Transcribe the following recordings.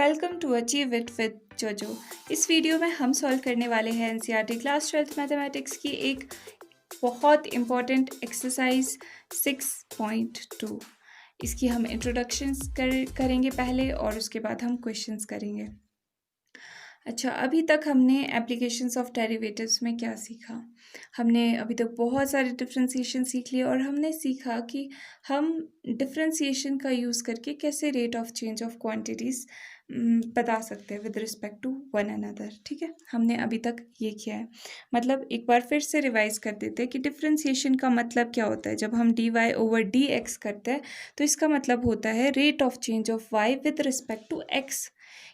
Welcome to achieve it with Jojo. इस video में हम सॉल्व करने वाले हैं एनसीईआरटी क्लास 12th मैथमेटिक्स की एक बहुत इम्पॉर्टेंट एक्सरसाइज 6.2। इसकी हम इंट्रोडक्शंस करेंगे पहले और उसके बाद हम क्वेश्चंस करेंगे। अच्छा, अभी तक हमने एप्लीकेशंस ऑफ डेरिवेटिव्स में क्या सीखा? हमने अभी तक बहुत सारे डिफरेंशिएशन सीख लिए और हमने सीखा कि हम डिफरेंशिएशन का यूज़ करके कैसे rate of change of quantities बता सकते हैं with respect to one another. ठीक है, हमने अभी तक ये किया है। मतलब एक बार फिर से रिवाइज कर देते हैं कि डिफरेंशिएशन का मतलब क्या होता है। जब हम dy ओवर dx करते हैं तो इसका मतलब होता है rate of change of y with respect to x,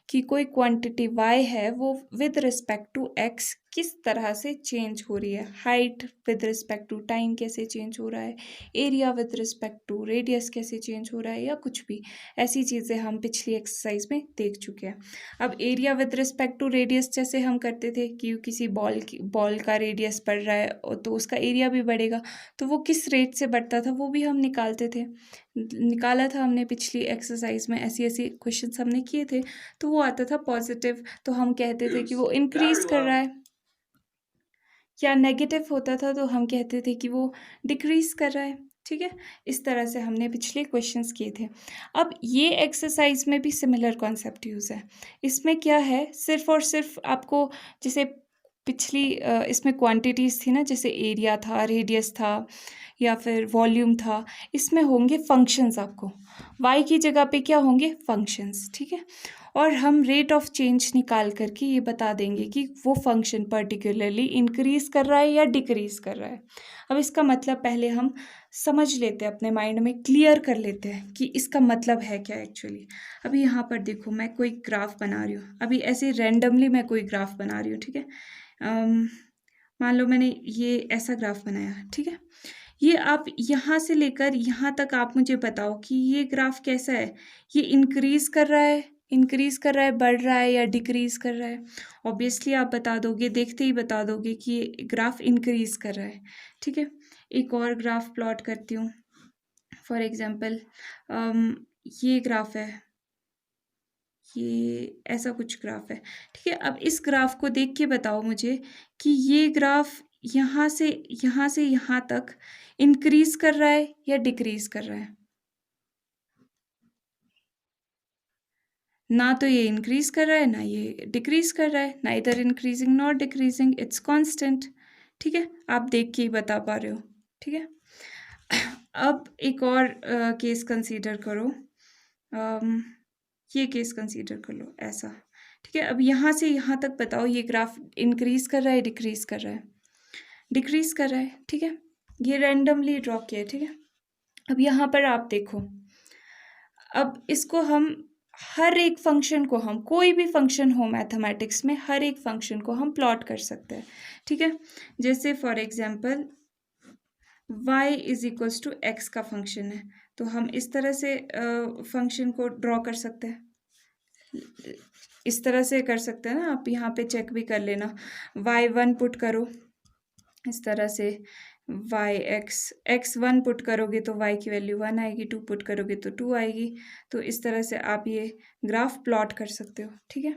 कि कोई क्वांटिटी y है वो विद रिस्पेक्ट टू x किस तरह से चेंज हो रही है। Height with respect to time कैसे चेंज हो रहा है, area with respect to radius कैसे चेंज हो रहा है, या कुछ भी ऐसी चीज़ें हम पिछली एक्सरसाइज में देख चुके हैं। अब area with respect to radius जैसे हम करते थे कि किसी बॉल का रेडियस बढ़ रहा है तो उसका एरिया भी बढ़ेगा, तो वो किस रेट से बढ़ता था वो भी हम निकाला था हमने पिछली एक्सरसाइज में। ऐसी क्वेश्चंस हमने किए थे, तो वो आता था पॉजिटिव तो हम कहते थे कि वो इंक्रीज कर रहा है, या नेगेटिव होता था तो हम कहते थे कि वो डिक्रीज कर रहा है। ठीक है, इस तरह से हमने पिछले क्वेश्चंस किए थे। अब ये एक्सरसाइज में भी सिमिलर कॉन्सेप्ट यूज़ है। इसमें क्या है, सिर्फ और सिर्फ आपको जैसे पिछली इसमें क्वांटिटीज़ थी ना, जैसे एरिया था, रेडियस था या फिर वॉल्यूम था, इसमें होंगे फंक्शंस। आपको y की जगह पे क्या होंगे, फंक्शंस। ठीक है, और हम रेट ऑफ चेंज निकाल करके ये बता देंगे कि वो फंक्शन पर्टिकुलरली इंक्रीज कर रहा है या डिक्रीज कर रहा है। अब इसका मतलब पहले हम समझ लेते हैं, अपने माइंड में क्लियर कर लेते हैं कि इसका मतलब है क्या एक्चुअली। अभी यहाँ पर देखो, मैं कोई ग्राफ बना रही हूँ, अभी ऐसे रैंडमली मैं कोई ग्राफ बना रही हूँ। ठीक है, मान लो मैंने ये ऐसा ग्राफ बनाया। ठीक है, ये आप यहाँ से लेकर यहाँ तक आप मुझे बताओ कि ये ग्राफ कैसा है, ये इंक्रीज कर रहा है, बढ़ रहा है या डिक्रीज कर रहा है। ऑब्वियसली आप बता दोगे, देखते ही बता दोगे कि ये ग्राफ इंक्रीज कर रहा है। ठीक है, एक और ग्राफ प्लॉट करती हूँ। फॉर एग्जांपल ये ग्राफ है, ये ऐसा कुछ ग्राफ है। ठीक है, अब इस ग्राफ को देख के बताओ मुझे कि ये ग्राफ यहाँ से यहाँ तक इंक्रीज कर रहा है या डिक्रीज कर रहा है। ना तो ये इंक्रीज कर रहा है ना ये डिक्रीज कर रहा है, neither increasing not decreasing, it's constant. ठीक है, आप देख के ही बता पा रहे हो। ठीक है, अब एक और केस कंसीडर करो, ये केस कंसीडर कर लो ऐसा। ठीक है, अब यहाँ से यहाँ तक बताओ ये ग्राफ इंक्रीज कर रहा है, डिक्रीज कर रहा है, डिक्रीज कर रहा है। ठीक है, ये रैंडमली ड्रॉ किया है। ठीक है, अब यहाँ पर आप देखो, अब इसको हम हर एक फंक्शन को, हम कोई भी फंक्शन हो मैथमेटिक्स में, हर एक फंक्शन को हम प्लॉट कर सकते हैं। ठीक है, जैसे for example y is equals to x का फंक्शन है, तो हम इस तरह से फंक्शन को ड्रॉ कर सकते हैं, इस तरह से कर सकते हैं ना। आप यहाँ पे चेक भी कर लेना, y1 पुट करो इस तरह से, x1 पुट करोगे तो y की वैल्यू 1 आएगी, 2 पुट करोगे तो 2 आएगी। तो इस तरह से आप ये ग्राफ प्लॉट कर सकते हो। ठीक है,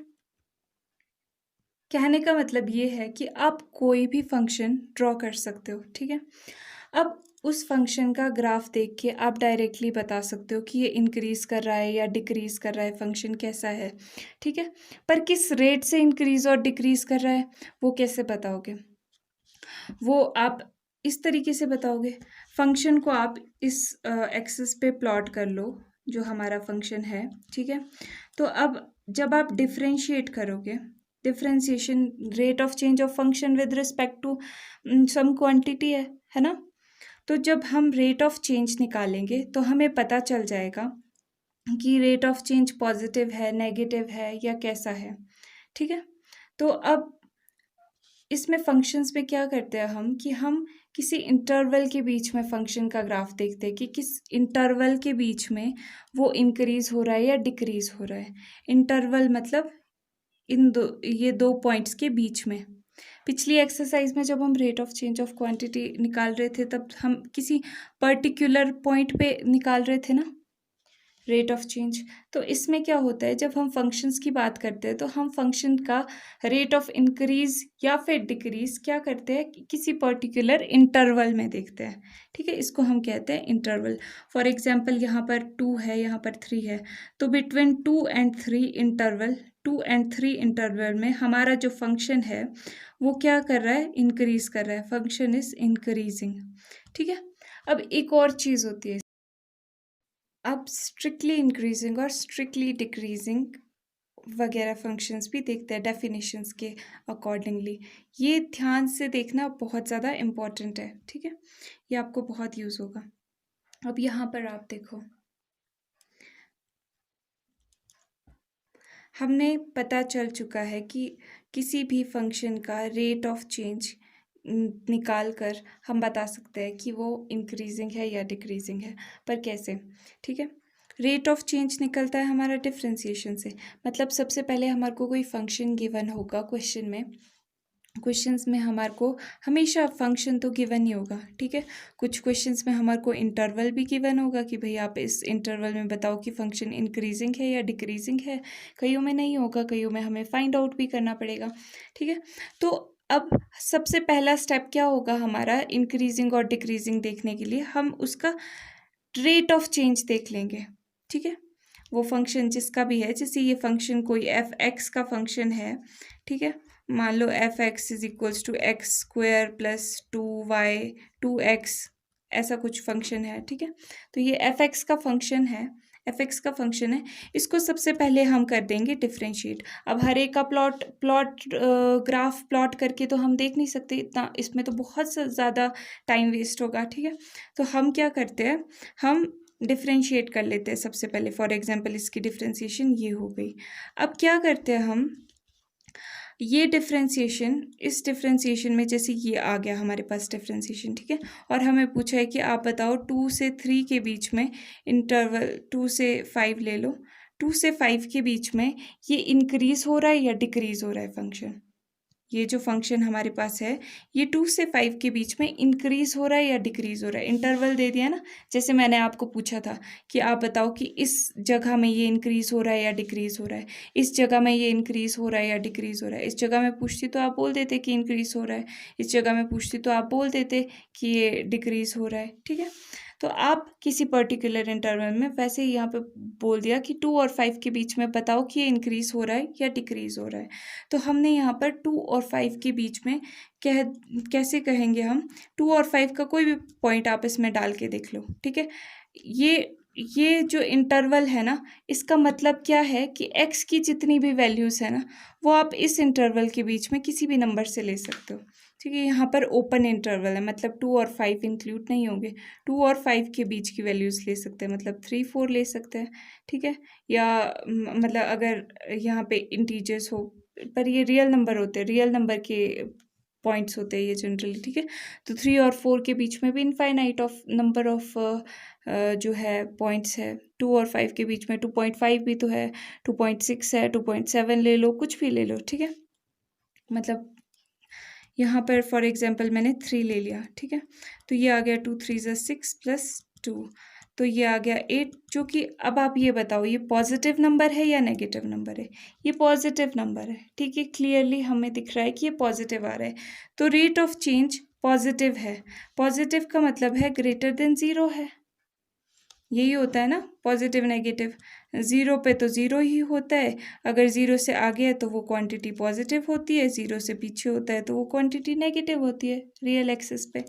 कहने का मतलब ये है कि आप कोई भी फंक्शन ड्रॉ कर सकते हो। ठीक है, अब उस फंक्शन का ग्राफ देख के आप डायरेक्टली बता सकते हो कि ये इंक्रीज कर रहा है या डिक्रीज कर रहा है, फंक्शन कैसा है। ठीक है, पर किस रेट से इंक्रीज और डिक्रीज कर रहा है वो कैसे बताओगे, वो आप इस तरीके से बताओगे। फंक्शन को आप इस एक्सिस पे प्लॉट कर लो जो हमारा फंक्शन है। ठीक है, तो अब जब आप डिफरेंशिएट करोगे, differentiation rate of change of function with respect to some quantity है ना। तो जब हम रेट ऑफ चेंज निकालेंगे तो हमें पता चल जाएगा कि रेट ऑफ चेंज पॉजिटिव है, नेगेटिव है या कैसा है। ठीक है, तो अब इसमें फंक्शंस पे क्या करते हैं हम कि हम किसी इंटरवल के बीच में फंक्शन का ग्राफ देखते हैं कि किस इंटरवल के बीच में वो इंक्रीज हो रहा है या डिक्रीज हो रहा है। इंटरवल मतलब ये दो पॉइंट्स के बीच में। पिछली एक्सरसाइज में जब हम rate of change of quantity निकाल रहे थे तब हम किसी पर्टिकुलर पॉइंट पे निकाल रहे थे ना। Rate of change. तो इसमें क्या होता है, जब हम फंक्शंस की बात करते हैं तो हम फंक्शन का रेट ऑफ इंक्रीज या फिर डिक्रीज क्या करते हैं किसी पर्टिकुलर इंटरवल में देखते हैं। ठीक है, इसको हम कहते हैं इंटरवल। फॉर एग्जांपल यहाँ पर 2 है, यहाँ पर 3 है, तो between 2 and 3 interval, 2 and 3 interval में हमारा जो फंक्शन है वो क्या कर रहा है, इंक्रीज कर रहा है, फंक्शन इज इंक्रीजिंग। ठीक है, अब एक और चीज़ होती है, अब स्ट्रिक्टली इंक्रीजिंग और स्ट्रिक्टली डिक्रीजिंग वगैरह फंक्शंस भी देखते हैं डेफिनेशंस के अकॉर्डिंगली। ये ध्यान से देखना बहुत ज़्यादा इम्पॉर्टेंट है। ठीक है, ये आपको बहुत यूज़ होगा। अब यहाँ पर आप देखो, हमने पता चल चुका है कि किसी भी फंक्शन का रेट ऑफ चेंज निकाल कर हम बता सकते हैं कि वो इंक्रीजिंग है या डिक्रीजिंग है। पर कैसे? ठीक है, रेट ऑफ चेंज निकलता है हमारा डिफरेंशिएशन से। मतलब सबसे पहले हमारे को कोई फंक्शन गिवन होगा क्वेश्चन में, क्वेश्चंस में हमारे को हमेशा फंक्शन तो गिवन ही होगा। ठीक है, कुछ क्वेश्चंस में हमारे को इंटरवल भी गिवन होगा कि भाई आप इस इंटरवल में बताओ कि फंक्शन इंक्रीजिंग है या डिक्रीजिंग है। कईयों में नहीं होगा, कईयों में हमें फाइंड आउट भी करना पड़ेगा। ठीक है, तो अब सबसे पहला स्टेप क्या होगा हमारा इंक्रीजिंग और डिक्रीजिंग देखने के लिए, हम उसका रेट ऑफ चेंज देख लेंगे। ठीक है, वो फंक्शन जिसका भी है, जैसे ये फंक्शन कोई एफ एक्स का फंक्शन है। ठीक है, मान लो f x is equals to x square plus 2y 2x, ऐसा कुछ फंक्शन है। ठीक है, तो ये एफ एक्स का फंक्शन है, एफ एक्स का फंक्शन है। इसको सबसे पहले हम कर देंगे डिफ्रेंशिएट। अब हर एक का ग्राफ प्लॉट करके तो हम देख नहीं सकते इतना, इसमें तो बहुत ज़्यादा टाइम वेस्ट होगा। ठीक है, तो हम क्या करते हैं, हम डिफ्रेंशिएट कर लेते हैं सबसे पहले। फॉर एग्जांपल इसकी डिफ्रेंशिएशन ये हो गई। अब क्या करते हैं हम, ये डिफ्रेंशिएशन, इस डिफ्रेंशिएशन में जैसे ये आ गया हमारे पास डिफ्रेंशिएशन। ठीक है, और हमें पूछा है कि आप बताओ 2 से 3 के बीच में इंटरवल 2 से 5 ले लो, 2 से 5 के बीच में ये इंक्रीज हो रहा है या डिक्रीज हो रहा है फंक्शन। ये जो फंक्शन हमारे पास है ये 2 से 5 के बीच में इंक्रीज हो रहा है या डिक्रीज हो रहा है। इंटरवल दे दिया ना, जैसे मैंने आपको पूछा था कि आप बताओ कि इस जगह में ये इंक्रीज हो रहा है या डिक्रीज हो रहा है, इस जगह में ये इंक्रीज हो रहा है या डिक्रीज हो रहा है। इस जगह में पूछती तो आप बोल देते कि इंक्रीज हो रहा है, इस जगह में पूछती तो आप बोल देते कि ये डिक्रीज हो रहा है। ठीक है, तो आप किसी पर्टिकुलर इंटरवल में वैसे ही यहाँ पे बोल दिया कि 2 और 5 के बीच में बताओ कि ये इंक्रीज हो रहा है या डिक्रीज हो रहा है। तो हमने यहाँ पर 2 और 5 के बीच में कैसे कहेंगे हम, 2 और 5 का कोई भी पॉइंट आप इसमें डाल के देख लो। ठीक है, ये जो इंटरवल है ना, इसका मतलब क्या है कि x की जितनी भी वैल्यूज़ है ना, वो आप इस इंटरवल के बीच में किसी भी नंबर से ले सकते हो। ठीक है, यहाँ पर ओपन इंटरवल है, मतलब 2 और 5 इंक्लूड नहीं होंगे। 2 और 5 के बीच की वैल्यूज़ ले सकते हैं, मतलब 3 4 ले सकते हैं। ठीक है, या मतलब अगर यहाँ पे इंटीजर्स हो, पर ये रियल नंबर होते हैं, रियल नंबर के पॉइंट्स होते हैं ये जनरली। ठीक है, तो 3 और 4 के बीच में भी इनफाइनाइट ऑफ नंबर ऑफ जो है पॉइंट्स है। 2 और 5 के बीच में 2.5 भी तो है, 2.6 है, 2.7 ले लो, कुछ भी ले लो। ठीक है, मतलब यहाँ पर फॉर एग्जांपल मैंने 3 ले लिया। ठीक है, तो ये आ गया 2 3 ज़ा 6 प्लस 2, तो ये आ गया 8। जो कि अब आप ये बताओ ये पॉजिटिव नंबर है या नेगेटिव नंबर है? ये पॉजिटिव नंबर है। ठीक है, क्लियरली हमें दिख रहा है कि ये पॉजिटिव आ रहा है, तो रेट ऑफ चेंज पॉजिटिव है। पॉजिटिव का मतलब है ग्रेटर देन 0 है, यही होता है ना पॉजिटिव नेगेटिव। 0 पे तो 0 ही होता है, अगर 0 से आगे है तो वो क्वांटिटी पॉजिटिव होती है, 0 से पीछे होता है तो वो क्वांटिटी नेगेटिव होती है रियल एक्सिस पे।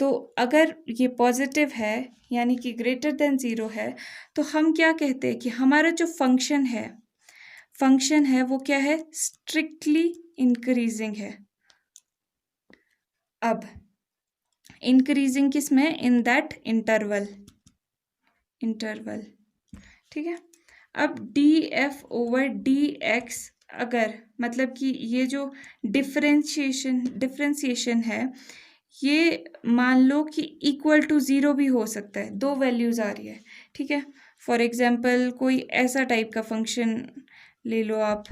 तो अगर ये पॉजिटिव है यानी कि ग्रेटर देन 0 है, तो हम क्या कहते हैं कि हमारा जो फंक्शन है वो क्या है, स्ट्रिक्टली इंक्रीजिंग है। अब इंक्रीजिंग किस में, इन दैट इंटरवल। ठीक है, अब df/dx अगर मतलब कि ये जो डिफ्रेंशिएशन है, ये मान लो कि इक्वल टू 0 भी हो सकता है, दो वैल्यूज़ आ रही है। ठीक है, फॉर एग्जांपल कोई ऐसा टाइप का फंक्शन ले लो आप,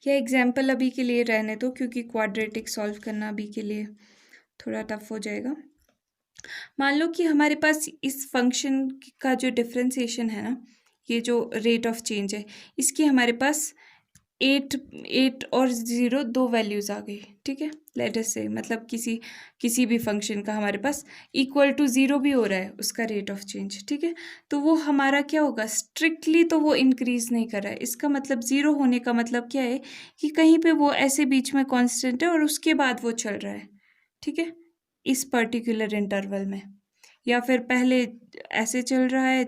या एग्जांपल अभी के लिए रहने दो क्योंकि क्वाड्रेटिक सॉल्व करना अभी के लिए थोड़ा टफ हो जाएगा। मान लो कि हमारे पास इस फंक्शन का जो डिफरेंशिएशन है ना, ये जो रेट ऑफ चेंज है, इसकी हमारे पास 8 और 0 दो वैल्यूज़ आ गई, ठीक है। लेट अस से मतलब किसी भी फंक्शन का हमारे पास इक्वल टू 0 भी हो रहा है उसका रेट ऑफ चेंज, ठीक है। तो वो हमारा क्या होगा, स्ट्रिक्टली तो वो इंक्रीज़ नहीं कर रहा है। इसका मतलब 0 होने का मतलब क्या है कि कहीं पे वो ऐसे बीच में कांस्टेंट है और उसके बाद वो चल रहा है, ठीक है, इस पर्टिकुलर इंटरवल में। या फिर पहले ऐसे चल रहा है,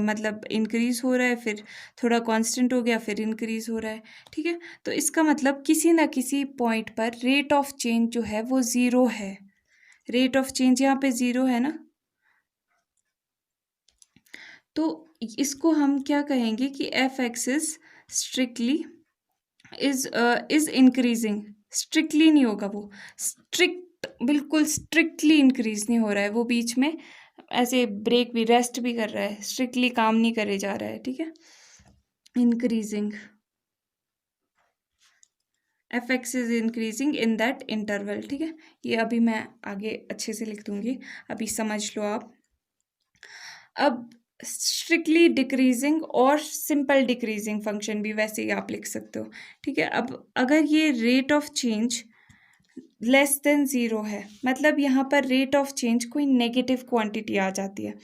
मतलब इंक्रीज़ हो रहा है, फिर थोड़ा कांस्टेंट हो गया, फिर इंक्रीज़ हो रहा है, ठीक है। तो इसका मतलब किसी ना किसी पॉइंट पर रेट ऑफ चेंज जो है वो ज़ीरो है। रेट ऑफ चेंज यहाँ पे ज़ीरो है ना, तो इसको हम क्या कहेंगे कि F x is strictly is increasing. Strictly नहीं होगा वो, बिल्कुल स्ट्रिक्टली इंक्रीज नहीं हो रहा है, वो बीच में ऐसे ब्रेक भी, रेस्ट भी कर रहा है, स्ट्रिक्टली काम नहीं करे जा रहा है, ठीक है। Increasing, F x is increasing in that interval, ठीक है। ये अभी मैं आगे अच्छे से लिख दूंगी, अभी समझ लो आप। अब स्ट्रिक्टली डिक्रीजिंग और सिंपल डिक्रीजिंग फंक्शन भी वैसे ही आप लिख सकते हो, ठीक है। अब अगर ये rate of change less than zero है, मतलब यहाँ पर रेट ऑफ चेंज कोई नेगेटिव क्वांटिटी आ जाती है।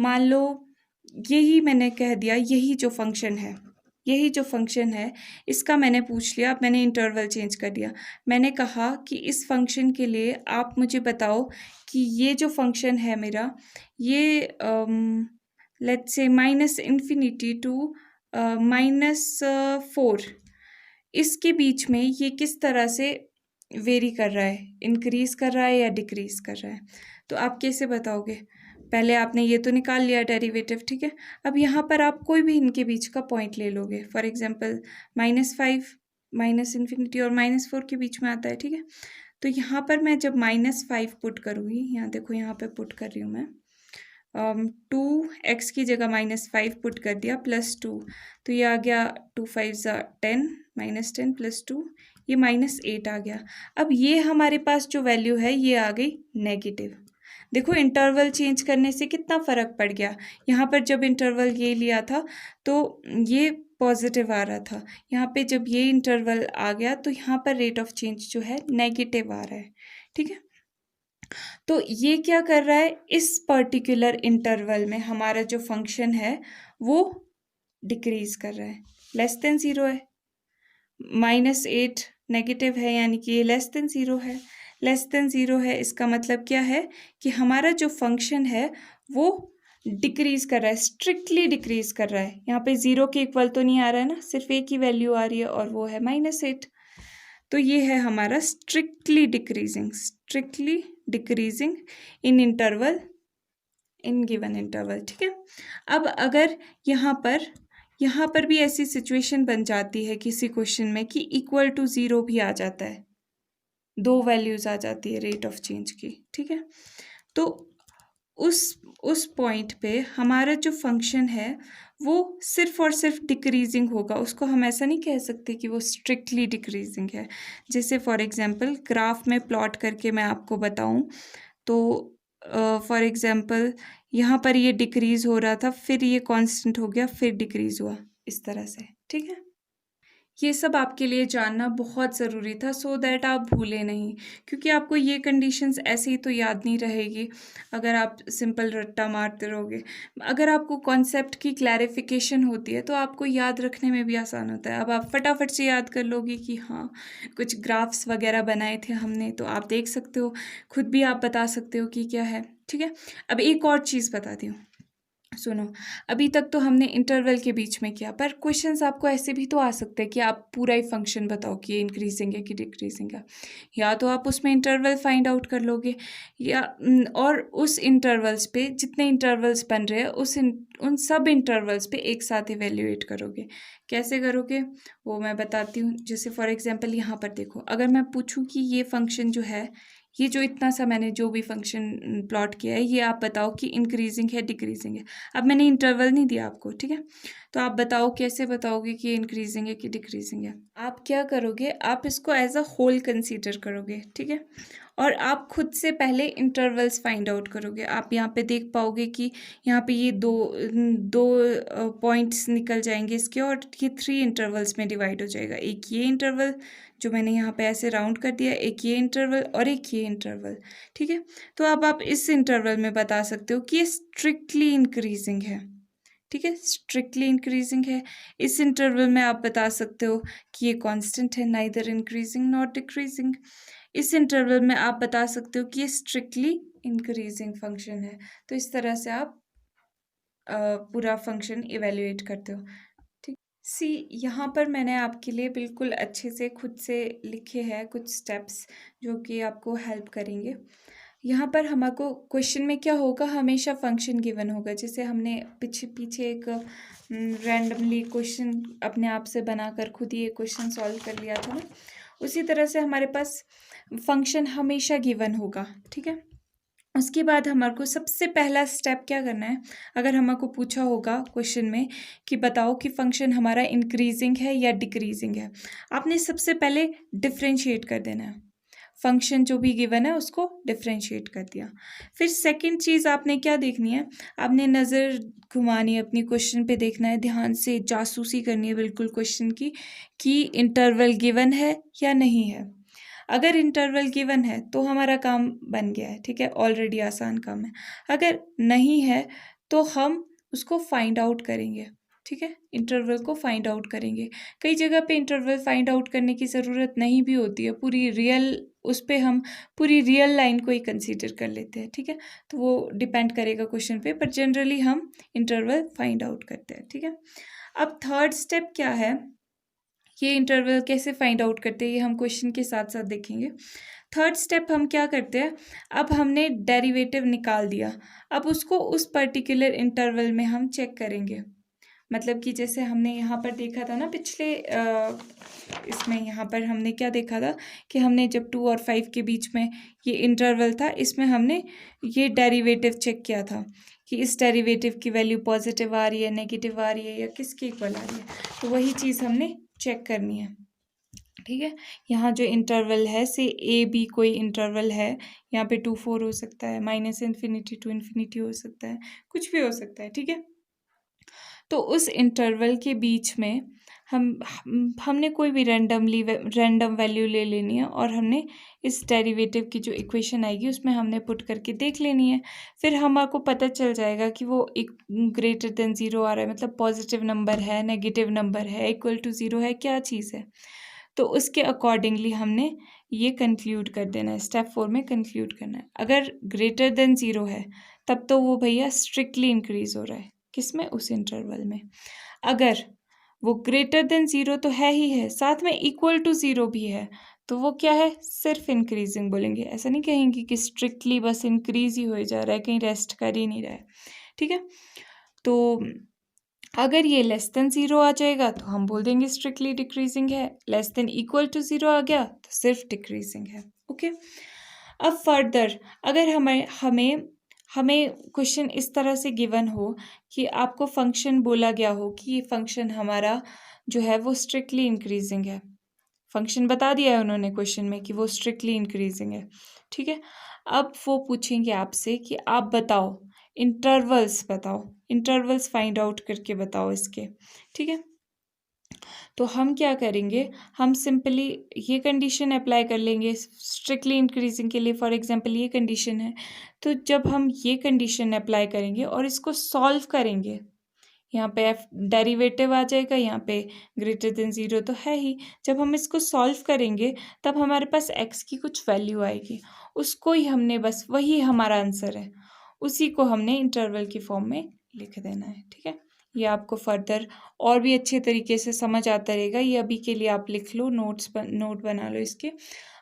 मान लो यही मैंने कह दिया, यही जो फंक्शन है इसका मैंने पूछ लिया, अब मैंने इंटरवल चेंज कर दिया। मैंने कहा कि इस फंक्शन के लिए आप मुझे बताओ कि ये जो फंक्शन है मेरा, ये लेट्स से -∞ टू -4, इसके बीच में ये किस तरह से वेरी कर रहा है, इंक्रीज कर रहा है या डिक्रीज कर रहा है। तो आप कैसे बताओगे, पहले आपने ये तो निकाल लिया डेरिवेटिव, ठीक है। अब यहाँ पर आप कोई भी इनके बीच का पॉइंट ले लोगे, फॉर एग्जांपल -5 -∞ और -4 के बीच में आता है, ठीक है। तो यहाँ पर मैं जब -5 पुट करूँगी, यहाँ देखो यहाँ पे पुट कर रही हूँ मैं, 2x की जगह -5 पुट कर दिया +2, तो ये आ गया 2 5 10 -10 +2, ये -8 आ गया। अब ये हमारे पास जो वैल्यू है ये आ गई नेगेटिव। देखो इंटरवल चेंज करने से कितना फ़र्क पड़ गया। यहाँ पर जब इंटरवल ये लिया था तो ये पॉजिटिव आ रहा था, यहाँ पे जब ये इंटरवल आ गया तो यहाँ पर रेट ऑफ चेंज जो है नेगेटिव आ रहा है, ठीक है। तो ये क्या कर रहा है, इस पर्टिकुलर इंटरवल में हमारा जो फंक्शन है वो डिक्रीज कर रहा है, लेस देन ज़ीरो है। -8 नेगेटिव है, यानी कि ये लेस देन ज़ीरो है। लेस देन ज़ीरो है, इसका मतलब क्या है कि हमारा जो फंक्शन है वो डिक्रीज कर रहा है, स्ट्रिक्टली डिक्रीज कर रहा है। यहाँ पे ज़ीरो के इक्वल तो नहीं आ रहा है ना, सिर्फ एक ही वैल्यू आ रही है और वो है -8। तो ये है हमारा strictly decreasing in interval, in given interval, ठीक है। अब अगर यहाँ पर भी ऐसी सिचुएशन बन जाती है किसी क्वेश्चन में कि इक्वल टू ज़ीरो भी आ जाता है, दो वैल्यूज़ आ जाती है रेट ऑफ चेंज की, ठीक है। तो उस पॉइंट पे हमारा जो फंक्शन है वो सिर्फ और सिर्फ डिक्रीजिंग होगा, उसको हम ऐसा नहीं कह सकते कि वो स्ट्रिक्टली डिक्रीजिंग है। जैसे फॉर एग्जांपल ग्राफ में प्लॉट करके मैं आपको बताऊं तो फॉर एग्जांपल यहाँ पर ये डिक्रीज़ हो रहा था, फिर ये कांस्टेंट हो गया, फिर डिक्रीज़ हुआ, इस तरह से, ठीक है। ये सब आपके लिए जानना बहुत ज़रूरी था सो दैट आप भूलें नहीं, क्योंकि आपको ये कंडीशंस ऐसे ही तो याद नहीं रहेगी अगर आप सिंपल रट्टा मारते रहोगे। अगर आपको कॉन्सेप्ट की क्लैरिफिकेशन होती है तो आपको याद रखने में भी आसान होता है। अब आप फटाफट से याद कर लोगे कि हाँ कुछ ग्राफ्स वगैरह बनाए थे हमने, तो आप देख सकते हो, खुद भी आप बता सकते हो कि क्या है, ठीक है। अब एक और चीज़ बताती हूँ, सुनो। अभी तक तो हमने इंटरवल के बीच में किया, पर क्वेश्चंस आपको ऐसे भी तो आ सकते हैं कि आप पूरा ही फंक्शन बताओ कि ये इंक्रीजिंग है कि डिक्रीजिंग है। या तो आप उसमें इंटरवल फाइंड आउट कर लोगे, या और उस इंटरवल्स पे जितने इंटरवल्स बन रहे हैं उन सब इंटरवल्स पे एक साथ इवेल्युएट करोगे। कैसे करोगे वो मैं बताती हूँ। जैसे फॉर एग्जाम्पल यहाँ पर देखो, अगर मैं पूछूँ कि ये फंक्शन जो है, ये जो इतना सा मैंने जो भी फंक्शन प्लॉट किया है, ये आप बताओ कि इंक्रीजिंग है डिक्रीजिंग है। अब मैंने इंटरवल नहीं दिया आपको, ठीक है। तो आप बताओ, कैसे बताओगे कि इंक्रीजिंग है कि डिक्रीजिंग है। आप क्या करोगे, आप इसको एज अ होल कंसीडर करोगे, ठीक है। और आप खुद से पहले इंटरवल्स फाइंड आउट करोगे। आप यहाँ पे देख पाओगे कि यहाँ पे ये दो पॉइंट्स निकल जाएंगे इसके, और ये 3 इंटरवल्स में डिवाइड हो जाएगा। एक ये इंटरवल जो मैंने यहाँ पे ऐसे राउंड कर दिया, एक ये इंटरवल और एक ये इंटरवल, ठीक है। तो अब आप इस इंटरवल में बता सकते हो कि ये स्ट्रिक्टली इंक्रीजिंग है, ठीक है, स्ट्रिक्टली इंक्रीजिंग है। इस इंटरवल में आप बता सकते हो कि ये कांस्टेंट है, नाइदर इंक्रीजिंग नॉट डिक्रीजिंग। इस इंटरवल में आप बता सकते हो कि ये स्ट्रिक्टली इंक्रीजिंग फंक्शन है। तो इस तरह से आप पूरा फंक्शन इवेल्युएट करते हो, ठीक। सी, यहाँ पर मैंने आपके लिए बिल्कुल अच्छे से खुद से लिखे हैं कुछ स्टेप्स जो कि आपको हेल्प करेंगे। यहाँ पर हमको क्वेश्चन में क्या होगा, हमेशा फंक्शन गिवन होगा। जैसे हमने पीछे एक रैंडमली क्वेश्चन अपने आप से बनाकर खुद ही एक क्वेश्चन सॉल्व कर लिया था ना, उसी तरह से हमारे पास फंक्शन हमेशा गिवन होगा, ठीक है। उसके बाद हमारे को सबसे पहला स्टेप क्या करना है, अगर हमको पूछा होगा क्वेश्चन में कि बताओ कि फंक्शन हमारा इंक्रीजिंग है या डिक्रीजिंग है, आपने सबसे पहले डिफ्रेंशिएट कर देना है। फंक्शन जो भी गिवन है उसको डिफ्रेंशिएट कर दिया। फिर सेकंड चीज़ आपने क्या देखनी है, आपने नज़र घुमानी है अपनी क्वेश्चन पे, देखना है ध्यान से, जासूसी करनी है बिल्कुल क्वेश्चन की कि इंटरवल गिवन है या नहीं है। अगर इंटरवल गिवन है तो हमारा काम बन गया है, ठीक है, ऑलरेडी आसान काम है। अगर नहीं है तो हम उसको फाइंड आउट करेंगे, ठीक है, इंटरवल को फाइंड आउट करेंगे। कई जगह पे इंटरवल फाइंड आउट करने की ज़रूरत नहीं भी होती है, पूरी रियल उस पर हम पूरी रियल लाइन को ही कंसीडर कर लेते हैं, ठीक है। तो वो डिपेंड करेगा क्वेश्चन पे, पर जनरली हम इंटरवल फाइंड आउट करते हैं, ठीक है। अब थर्ड स्टेप क्या है, ये इंटरवल कैसे फाइंड आउट करते हैं ये हम क्वेश्चन के साथ साथ देखेंगे। थर्ड स्टेप हम क्या करते हैं, अब हमने डेरिवेटिव निकाल दिया, अब उसको उस पर्टिकुलर इंटरवल में हम चेक करेंगे। मतलब कि जैसे हमने यहाँ पर देखा था ना पिछले इसमें, यहाँ पर हमने क्या देखा था कि हमने जब 2 और 5 के बीच में ये इंटरवल था, इसमें हमने ये डेरिवेटिव चेक किया था कि इस डेरिवेटिव की वैल्यू पॉजिटिव आ रही है, नेगेटिव आ रही है या किसके इक्वल आ रही है। तो वही चीज़ हमने चेक करनी है, ठीक है। यहाँ जो इंटरवल है, से ए बी कोई इंटरवल है, यहाँ पे 2 4 हो सकता है, -∞ to ∞ हो सकता है, कुछ भी हो सकता है, ठीक है। तो उस इंटरवल के बीच में हमने कोई भी रैंडम वैल्यू ले लेनी है और हमने इस डेरिवेटिव की जो इक्वेशन आएगी उसमें हमने पुट करके देख लेनी है। फिर हमको पता चल जाएगा कि वो एक ग्रेटर देन 0 आ रहा है, मतलब पॉजिटिव नंबर है, नेगेटिव नंबर है, इक्वल टू 0 है, क्या चीज़ है। तो उसके अकॉर्डिंगली हमने ये कंक्लूड कर देना है, स्टेप 4 में कंक्लूड करना है। अगर ग्रेटर देन 0 है तब तो वो भैया स्ट्रिक्टली इंक्रीज हो रहा है, किसमें, उस इंटरवल में। अगर वो ग्रेटर देन 0 तो है ही है, साथ में इक्वल टू 0 भी है, तो वो क्या है, सिर्फ इंक्रीजिंग बोलेंगे। ऐसा नहीं कहेंगे कि स्ट्रिक्टली बस इंक्रीज ही हो जा रहा है, कहीं रेस्ट कर ही नहीं रहा है, ठीक है। तो अगर ये लेस देन 0 आ जाएगा तो हम बोल देंगे स्ट्रिक्टली डिक्रीजिंग है, लेस देन इक्वल टू 0 आ गया तो सिर्फ डिक्रीजिंग है, ओके। अब फर्दर अगर हमें क्वेश्चन इस तरह से गिवन हो कि आपको फंक्शन बोला गया हो कि ये फंक्शन हमारा जो है वो स्ट्रिक्टली इंक्रीजिंग है, फंक्शन बता दिया है उन्होंने क्वेश्चन में कि वो स्ट्रिक्टली इंक्रीजिंग है, ठीक है। अब वो पूछेंगे आपसे कि आप बताओ, इंटरवल्स बताओ, इंटरवल्स फाइंड आउट करके बताओ इसके, ठीक है। तो हम क्या करेंगे, हम सिंपली ये कंडीशन अप्लाई कर लेंगे स्ट्रिक्टली इंक्रीजिंग के लिए। फॉर एग्जांपल ये कंडीशन है, तो जब हम ये कंडीशन अप्लाई करेंगे और इसको सॉल्व करेंगे, यहाँ पे एफ डेरिवेटिव आ जाएगा, यहाँ पे ग्रेटर देन 0 तो है ही। जब हम इसको सॉल्व करेंगे तब हमारे पास एक्स की कुछ वैल्यू आएगी, उसको ही हमने बस, वही हमारा आंसर है, उसी को हमने इंटरवल की फॉर्म में लिख देना है, ठीक है। ये आपको फर्दर और भी अच्छे तरीके से समझ आता रहेगा। ये अभी के लिए आप लिख लो, नोट बना लो इसके,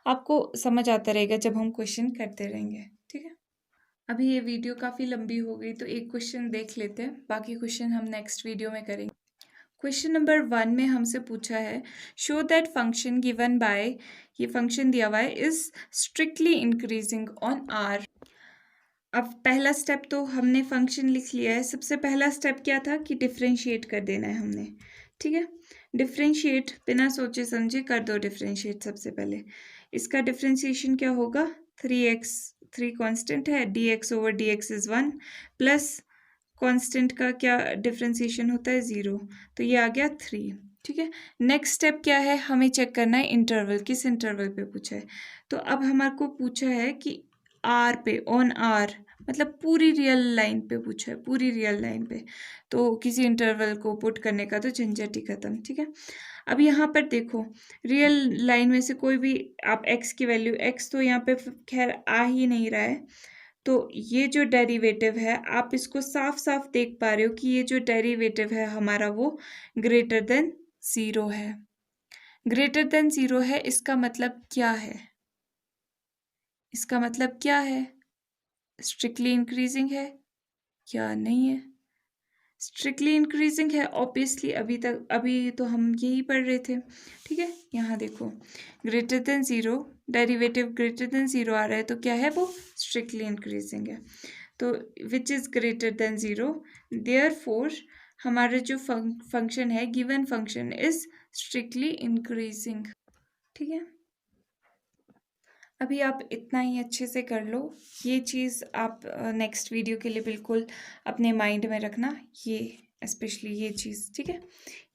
आपको समझ आता रहेगा जब हम क्वेश्चन करते रहेंगे, ठीक है। अभी ये वीडियो काफ़ी लंबी हो गई तो एक क्वेश्चन देख लेते हैं, बाकी क्वेश्चन हम नेक्स्ट वीडियो में करेंगे। क्वेश्चन नंबर 1 में हमसे पूछा है, show that function given by, ये फंक्शन दिया हुआ है, is strictly increasing on R. अब पहला स्टेप तो हमने फंक्शन लिख लिया है, सबसे पहला स्टेप क्या था कि डिफ्रेंशिएट कर देना है हमने, ठीक है। डिफ्रेंशिएट बिना सोचे समझे कर दो, डिफ्रेंशिएट सबसे पहले। इसका डिफ्रेंशिएशन क्या होगा, 3 कांस्टेंट है, dx over dx is 1 plus constant का क्या डिफरेंशिएशन होता है 0, तो ये आ गया 3। ठीक है, नेक्स्ट स्टेप क्या है, हमें चेक करना है इंटरवल, किस इंटरवल पे पूछा है। तो अब हमारे को पूछा है कि आर पे, ऑन आर, मतलब पूरी रियल लाइन पे पूछा है, पूरी रियल लाइन पे। तो किसी इंटरवल को पुट करने का तो झंझट ही खत्म। ठीक है, अब यहाँ पर देखो रियल लाइन में से कोई भी आप x की वैल्यू, x तो यहाँ पे खैर आ ही नहीं रहा है, तो ये जो डेरिवेटिव है आप इसको साफ साफ देख पा रहे हो कि ये जो डेरिवेटिव है हमारा वो ग्रेटर देन 0 है। ग्रेटर देन 0 है, इसका मतलब क्या है, इसका मतलब क्या है, स्ट्रिक्टली इंक्रीजिंग है या नहीं है। स्ट्रिक्टली इंक्रीजिंग है ऑब्वियसली, अभी तो हम यही पढ़ रहे थे। ठीक है, यहाँ देखो greater than 0, derivative greater than 0 आ रहा है, तो क्या है वो स्ट्रिक्टली इंक्रीजिंग है। तो which is greater than 0, therefore हमारा जो फंक्शन है, given function is strictly increasing. ठीक है, अभी आप इतना ही अच्छे से कर लो, ये चीज़ आप नेक्स्ट वीडियो के लिए बिल्कुल अपने माइंड में रखना, ये स्पेशली ये चीज़। ठीक है,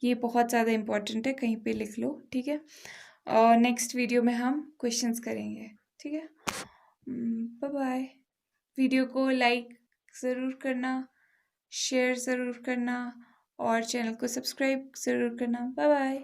ये बहुत ज़्यादा इम्पोर्टेंट है, कहीं पे लिख लो। ठीक है, और नेक्स्ट वीडियो में हम क्वेश्चंस करेंगे। ठीक है, बाय बाय। वीडियो को लाइक ज़रूर करना, शेयर ज़रूर करना और चैनल को सब्सक्राइब ज़रूर करना। Bye bye.